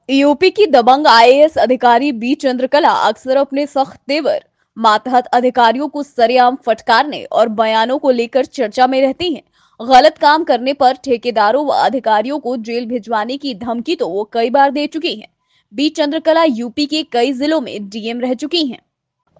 UP की दबंग IAS अधिकारी B Chandrakala अक्सर अपने सख्त तेवर, मातहत अधिकारियों को सरेआम फटकारने और बयानों को लेकर चर्चा में रहती हैं। गलत काम करने पर ठेकेदारों व अधिकारियों को जेल भिजवाने की धमकी तो वो कई बार दे चुकी हैं। बी चंद्रकला यूपी के कई जिलों में डीएम रह चुकी हैं।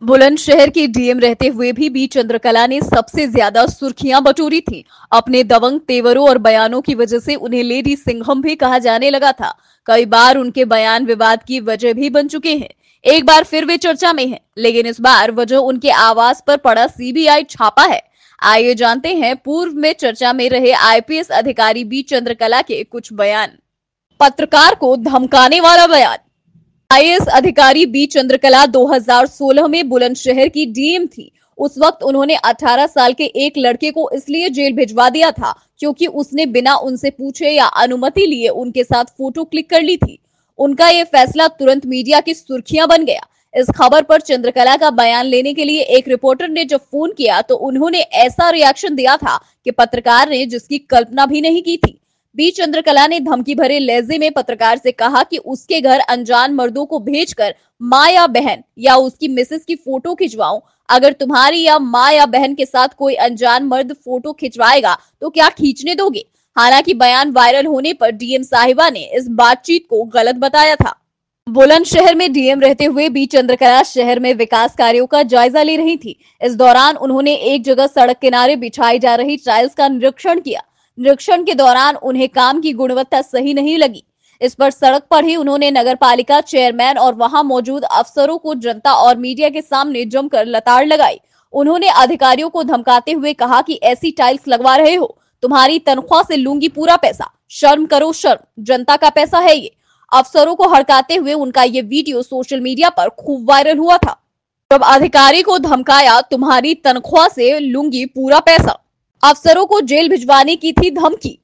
बुलंदशहर के डीएम रहते हुए भी बी चंद्रकला ने सबसे ज्यादा सुर्खियां बटोरी थी। अपने दबंग तेवरों और बयानों की वजह से उन्हें लेडी सिंघम भी कहा जाने लगा था। कई बार उनके बयान विवाद की वजह भी बन चुके हैं। एक बार फिर वे चर्चा में हैं, लेकिन इस बार वजह उनके आवास पर पड़ा सीबीआई छापा है। आइए जानते हैं पूर्व में चर्चा में रहे आईपीएस अधिकारी बी चंद्रकला के कुछ बयान। पत्रकार को धमकाने वाला बयान। आईएएस अधिकारी बी चंद्रकला 2016 में बुलंदशहर की डीएम थी। उस वक्त उन्होंने 18 साल के एक लड़के को इसलिए जेल भिजवा दिया था क्योंकि उसने बिना उनसे पूछे या अनुमति लिए उनके साथ फोटो क्लिक कर ली थी। उनका ये फैसला तुरंत मीडिया की सुर्खियां बन गया। इस खबर पर चंद्रकला का बयान लेने के लिए एक रिपोर्टर ने जब फोन किया तो उन्होंने ऐसा रिएक्शन दिया था कि पत्रकार ने जिसकी कल्पना भी नहीं की थी। बी चंद्रकला ने धमकी भरे लहजे में पत्रकार से कहा कि उसके घर अनजान मर्दों को भेजकर माँ या बहन या उसकी मिसेस की फोटो खिंचवाऊं। अगर तुम्हारी या माँ या बहन के साथ कोई अनजान मर्द फोटो खिंचवाएगा तो क्या खींचने दोगे? हालांकि बयान वायरल होने पर डीएम साहिबा ने इस बातचीत को गलत बताया था। बुलंदशहर में डीएम रहते हुए बी चंद्रकला शहर में विकास कार्यों का जायजा ले रही थी। इस दौरान उन्होंने एक जगह सड़क किनारे बिछाई जा रही टाइल्स का निरीक्षण किया। निरीक्षण के दौरान उन्हें काम की गुणवत्ता सही नहीं लगी। इस पर सड़क पर ही उन्होंने नगरपालिका चेयरमैन और वहां मौजूद अफसरों को जनता और मीडिया के सामने जमकर लताड़ लगाई। उन्होंने अधिकारियों को धमकाते हुए कहा कि ऐसी टाइल्स लगवा रहे हो, तुम्हारी तनख्वाह से लूंगी पूरा पैसा, शर्म करो शर्म, जनता का पैसा है ये। अफसरों को हड़काते हुए उनका ये वीडियो सोशल मीडिया पर खूब वायरल हुआ था। जब अधिकारी को धमकाया, तुम्हारी तनख्वाह से लूंगी पूरा पैसा, अफसरों को जेल भिजवाने की थी धमकी।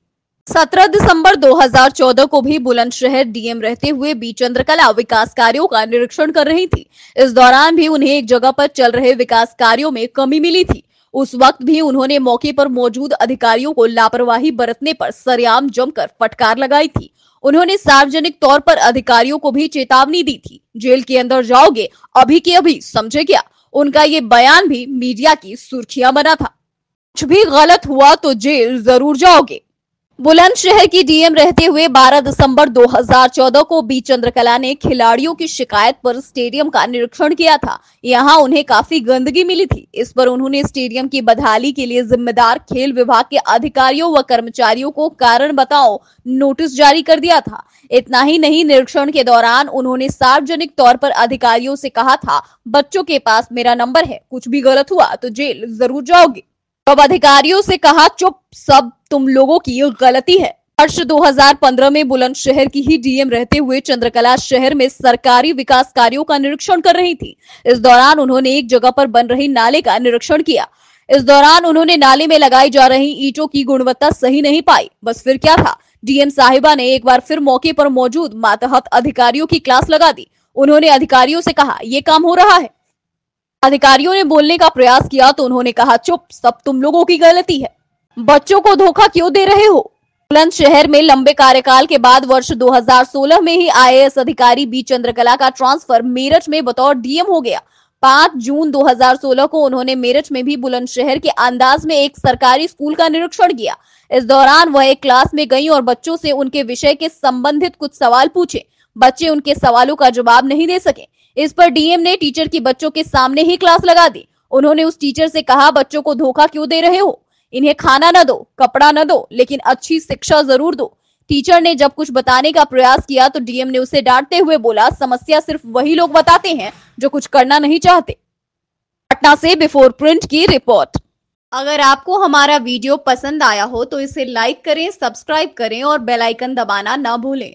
17 दिसंबर 2014 को भी बुलंदशहर डीएम रहते हुए बी चंद्रकला विकास कार्यों का निरीक्षण कर रही थी। इस दौरान भी उन्हें एक जगह पर चल रहे विकास कार्यों में कमी मिली थी। उस वक्त भी उन्होंने मौके पर मौजूद अधिकारियों को लापरवाही बरतने पर सरेआम जमकर फटकार लगाई थी। उन्होंने सार्वजनिक तौर पर अधिकारियों को भी चेतावनी दी थी, जेल के अंदर जाओगे अभी के अभी, समझे क्या? उनका ये बयान भी मीडिया की सुर्खियां बना था। कुछ भी गलत हुआ तो जेल जरूर जाओगे। बुलंदशहर की डीएम रहते हुए 12 दिसंबर 2014 को बी चंद्रकला ने खिलाड़ियों की शिकायत पर स्टेडियम का निरीक्षण किया था। यहां उन्हें काफी गंदगी मिली थी। इस पर उन्होंने स्टेडियम की बदहाली के लिए जिम्मेदार खेल विभाग के अधिकारियों व कर्मचारियों को कारण बताओ नोटिस जारी कर दिया था। इतना ही नहीं, निरीक्षण के दौरान उन्होंने सार्वजनिक तौर पर अधिकारियों से कहा था, बच्चों के पास मेरा नंबर है, कुछ भी गलत हुआ तो जेल जरूर जाओगे। तब अधिकारियों से कहा, चुप, सब तुम लोगों की गलती है। वर्ष 2015 में बुलंदशहर की ही डीएम रहते हुए चंद्रकला शहर में सरकारी विकास कार्यों का निरीक्षण कर रही थी। इस दौरान उन्होंने एक जगह पर बन रही नाले का निरीक्षण किया। इस दौरान उन्होंने नाले में लगाई जा रही ईंटों की गुणवत्ता सही नहीं पाई। बस फिर क्या था, डीएम साहिबा ने एक बार फिर मौके पर मौजूद मातहत अधिकारियों की क्लास लगा दी। उन्होंने अधिकारियों से कहा, ये काम हो रहा है। अधिकारियों ने बोलने का प्रयास किया तो उन्होंने कहा, चुप, सब तुम लोगों की गलती है, बच्चों को धोखा क्यों दे रहे हो? बुलंदशहर में लंबे कार्यकाल के बाद वर्ष 2016 में ही आईएएस अधिकारी बी चंद्रकला का ट्रांसफर मेरठ में बतौर डीएम हो गया। 5 जून 2016 को उन्होंने मेरठ में भी बुलंदशहर के अंदाज में एक सरकारी स्कूल का निरीक्षण किया। इस दौरान वह एक क्लास में गई और बच्चों से उनके विषय के संबंधित कुछ सवाल पूछे। बच्चे उनके सवालों का जवाब नहीं दे सके। इस पर डीएम ने टीचर की बच्चों के सामने ही क्लास लगा दी। उन्होंने उस टीचर से कहा, बच्चों को धोखा क्यों दे रहे हो? इन्हें खाना न दो, कपड़ा न दो, लेकिन अच्छी शिक्षा जरूर दो। टीचर ने जब कुछ बताने का प्रयास किया तो डीएम ने उसे डांटते हुए बोला, समस्या सिर्फ वही लोग बताते हैं जो कुछ करना नहीं चाहते। पटना से बिफोर प्रिंट की रिपोर्ट। अगर आपको हमारा वीडियो पसंद आया हो तो इसे लाइक करें, सब्सक्राइब करें और बेल आइकन दबाना न भूलें।